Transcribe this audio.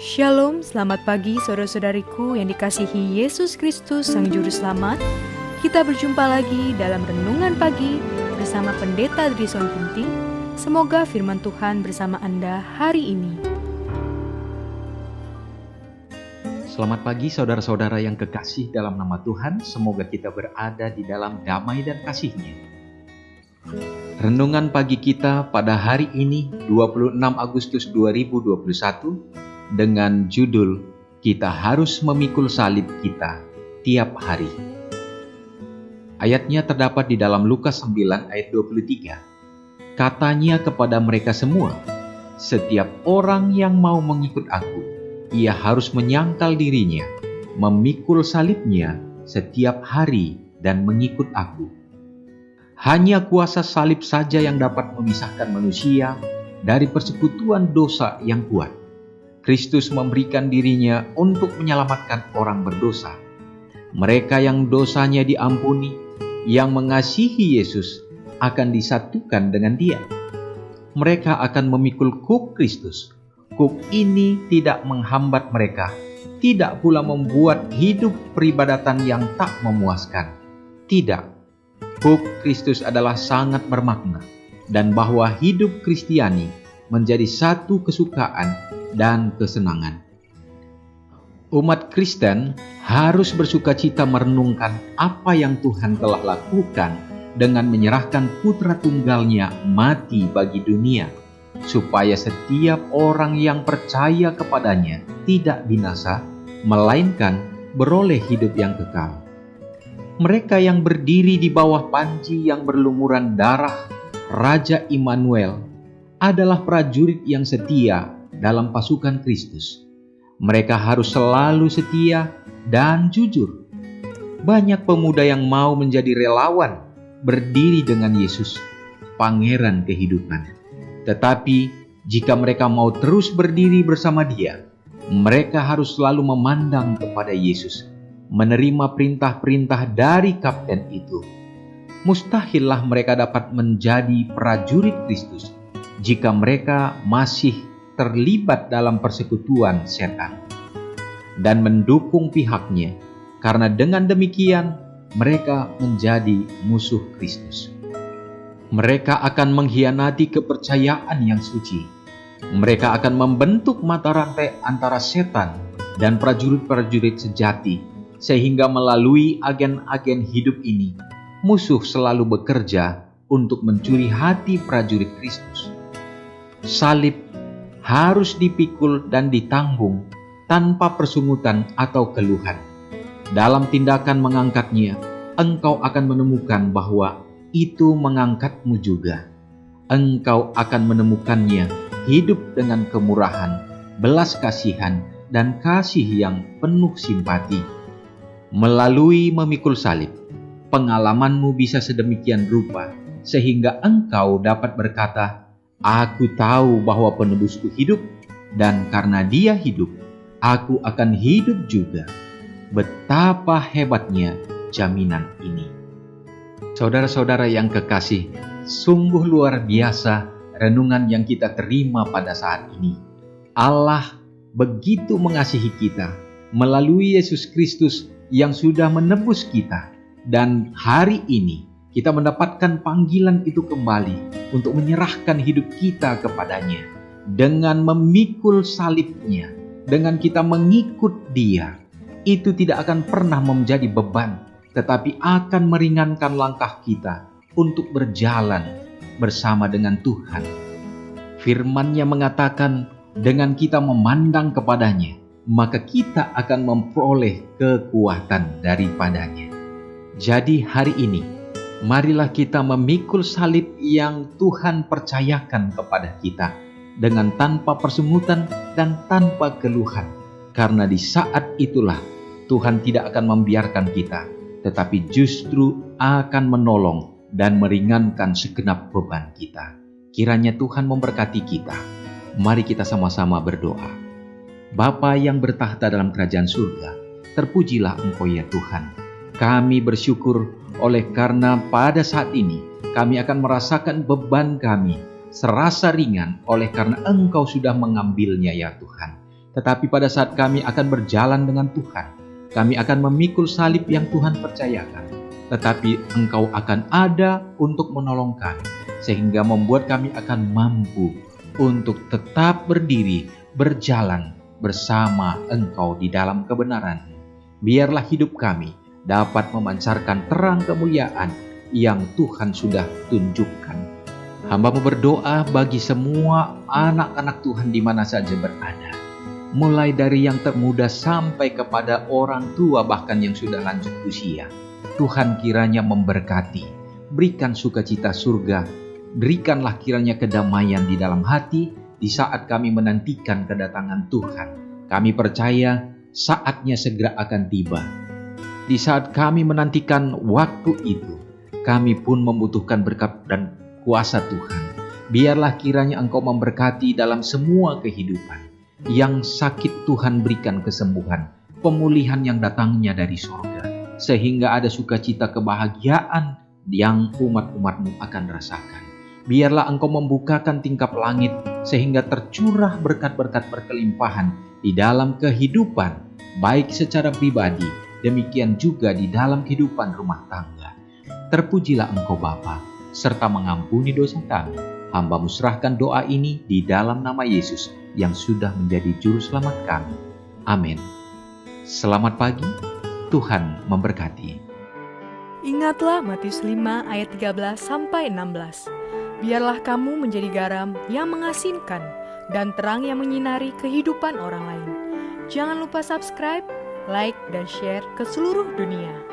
Shalom, selamat pagi saudara-saudariku yang dikasihi Yesus Kristus Sang Juru Selamat. Kita berjumpa lagi dalam Renungan Pagi bersama Pendeta Drison Ginting. Semoga firman Tuhan bersama Anda hari ini. Selamat pagi saudara-saudara yang kekasih dalam nama Tuhan. Semoga kita berada di dalam damai dan kasih-Nya. Renungan pagi kita pada hari ini 26 Agustus 2021 dengan judul Kita Harus Memikul Salib Kita Tiap Hari. Ayatnya terdapat di dalam Lukas 9 ayat 23. Katanya kepada mereka semua, setiap orang yang mau mengikut aku, ia harus menyangkal dirinya, memikul salibnya setiap hari dan mengikut aku. Hanya kuasa salib saja yang dapat memisahkan manusia dari persekutuan dosa yang kuat. Kristus memberikan dirinya untuk menyelamatkan orang berdosa. Mereka yang dosanya diampuni, yang mengasihi Yesus, akan disatukan dengan Dia. Mereka akan memikul kuk Kristus. Kuk ini tidak menghambat mereka, tidak pula membuat hidup peribadatan yang tak memuaskan. Tidak, kuk Kristus adalah sangat bermakna, dan bahwa hidup Kristiani menjadi satu kesukaan dan kesenangan. Umat Kristen harus bersukacita merenungkan apa yang Tuhan telah lakukan dengan menyerahkan putra tunggalnya mati bagi dunia, supaya setiap orang yang percaya kepadanya tidak binasa, melainkan beroleh hidup yang kekal. Mereka yang berdiri di bawah panji yang berlumuran darah Raja Immanuel adalah prajurit yang setia dalam pasukan Kristus. Mereka harus selalu setia dan jujur. Banyak pemuda yang mau menjadi relawan berdiri dengan Yesus, pangeran kehidupan. Tetapi jika mereka mau terus berdiri bersama Dia, mereka harus selalu memandang kepada Yesus, menerima perintah-perintah dari kapten itu. Mustahillah mereka dapat menjadi prajurit Kristus jika mereka masih terlibat dalam persekutuan setan dan mendukung pihaknya, karena dengan demikian mereka menjadi musuh Kristus. Mereka akan mengkhianati kepercayaan yang suci. Mereka akan membentuk mata rantai antara setan dan prajurit-prajurit sejati, sehingga melalui agen-agen hidup ini, musuh selalu bekerja untuk mencuri hati prajurit Kristus. Salib harus dipikul dan ditanggung tanpa persungutan atau keluhan. Dalam tindakan mengangkatnya, engkau akan menemukan bahwa itu mengangkatmu juga. Engkau akan menemukannya hidup dengan kemurahan, belas kasihan, dan kasih yang penuh simpati. Melalui memikul salib, pengalamanmu bisa sedemikian rupa, sehingga engkau dapat berkata, Aku tahu bahwa penebusku hidup, dan karena Dia hidup, aku akan hidup juga. Betapa hebatnya jaminan ini. Saudara-saudara yang kekasih, sungguh luar biasa renungan yang kita terima pada saat ini. Allah begitu mengasihi kita melalui Yesus Kristus yang sudah menebus kita, dan hari ini kita mendapatkan panggilan itu kembali untuk menyerahkan hidup kita kepadanya. Dengan memikul salibnya, dengan kita mengikut Dia, itu tidak akan pernah menjadi beban, tetapi akan meringankan langkah kita untuk berjalan bersama dengan Tuhan. Firman-Nya mengatakan, dengan kita memandang kepadanya, maka kita akan memperoleh kekuatan daripadanya. Jadi hari ini, marilah kita memikul salib yang Tuhan percayakan kepada kita dengan tanpa persungutan dan tanpa keluhan. Karena di saat itulah Tuhan tidak akan membiarkan kita, tetapi justru akan menolong dan meringankan segenap beban kita. Kiranya Tuhan memberkati kita. Mari kita sama-sama berdoa. Bapa yang bertahta dalam kerajaan surga, terpujilah Engkau ya Tuhan. Kami bersyukur oleh karena pada saat ini kami akan merasakan beban kami serasa ringan oleh karena Engkau sudah mengambilnya ya Tuhan. Tetapi pada saat kami akan berjalan dengan Tuhan, kami akan memikul salib yang Tuhan percayakan. Tetapi Engkau akan ada untuk menolong kami, sehingga membuat kami akan mampu untuk tetap berdiri, berjalan bersama Engkau di dalam kebenaran. Biarlah hidup kami dapat memancarkan terang kemuliaan yang Tuhan sudah tunjukkan. Hamba-Mu berdoa bagi semua anak-anak Tuhan di mana saja berada, mulai dari yang termuda sampai kepada orang tua bahkan yang sudah lanjut usia. Tuhan kiranya memberkati, berikan sukacita surga, berikanlah kiranya kedamaian di dalam hati di saat kami menantikan kedatangan Tuhan. Kami percaya saatnya segera akan tiba. Di saat kami menantikan waktu itu, kami pun membutuhkan berkat dan kuasa Tuhan. Biarlah kiranya Engkau memberkati dalam semua kehidupan. Yang sakit Tuhan berikan kesembuhan, pemulihan yang datangnya dari surga, sehingga ada sukacita kebahagiaan yang umat-umat-Mu akan rasakan. Biarlah Engkau membukakan tingkap langit sehingga tercurah berkat-berkat berkelimpahan di dalam kehidupan, baik secara pribadi, demikian juga di dalam kehidupan rumah tangga. Terpujilah Engkau Bapa, serta mengampuni dosa kami. Hamba-Mu serahkan doa ini di dalam nama Yesus yang sudah menjadi juru selamat kami. Amin. Selamat pagi, Tuhan memberkati. Ingatlah Matius 5 ayat 13-16. Biarlah kamu menjadi garam yang mengasinkan dan terang yang menyinari kehidupan orang lain. Jangan lupa subscribe, like, dan share ke seluruh dunia.